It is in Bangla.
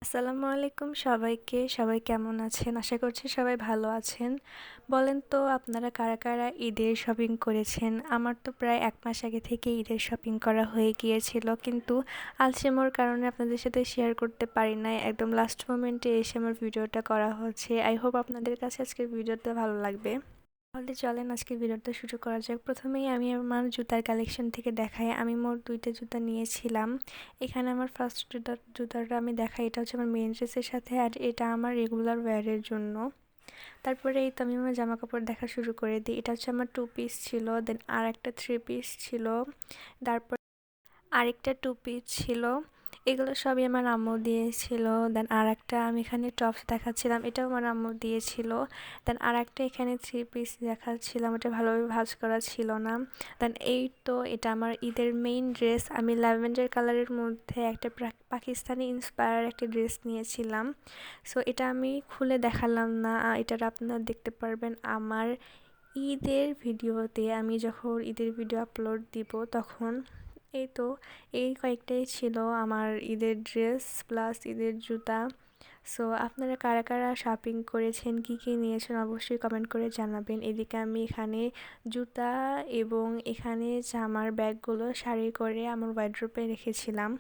আসসালামু আলাইকুম সবাইকে। সবাই কেমন আছেন? আশা করছি সবাই ভালো আছেন। বলেন তো আপনারা কারা কারা ঈদের শপিং করেছেন? আমার তো প্রায় ১ মাস আগে থেকে ঈদের শপিং করা হয়ে গিয়েছিল। কিন্তু আলসেমোর কারণে আপনাদের সাথে শেয়ার করতে পারি নাই। একদম লাস্ট মোমেন্টে এসে আমার ভিডিওটা করা হচ্ছে। আই হোপ আপনাদের কাছে আজকের ভিডিওটা ভালো লাগবে। তাহলে চলেন আজকে ভিডিওটা শুরু করা যাক। প্রথমেই আমি আমার জুতার কালেকশন থেকে দেখাই। আমি মোট ২টা জুতা নিয়েছিলাম। এখানে আমার ফার্স্ট জুতাটা আমি দেখাই। এটা হচ্ছে আমার মেন ড্রেসের সাথে, আর এটা আমার রেগুলার ওয়্যারের জন্য। তারপরে এই তো আমি আমার জামা কাপড় দেখা শুরু করে দিই। এটা হচ্ছে আমার 2 পিস ছিল, দেন আর একটা 3 পিস ছিল, তারপর আরেকটা 2 পিস ছিল। এগুলো সবই আমার আম্মু দিয়েছিল। দেন আর একটা আমি এখানে টপস দেখাচ্ছিলাম, এটাও আমার আম্মু দিয়েছিল। দেন আর একটা এখানে 3 পিস দেখাচ্ছিলাম, ওটা ভালোভাবে ভাঁজ করা ছিল না। দেন এই তো এটা আমার ঈদের মেইন ড্রেস। আমি ল্যাভেন্ডার কালারের মধ্যে একটা পাকিস্তানি ইন্সপায়ার একটা ড্রেস নিয়েছিলাম। সো এটা আমি খুলে দেখালাম না, এটা আপনারা দেখতে পারবেন আমার ঈদের ভিডিওতে। আমি যখন ঈদের ভিডিও আপলোড দিব তখন। এই তো এই কয়েকটাই ছিল আমার ঈদের ড্রেস প্লাস ঈদের জুতা। সো আপনারা কারা কারা শপিং করেছেন, কি কি নিয়েছেন অবশ্যই কমেন্ট করে জানাবেন। এদিকে আমি এখানে জুতা এবং এখানে জামার ব্যাগগুলো সারি করে আমার ওয়ার্ড্রোবে রেখেছিলাম।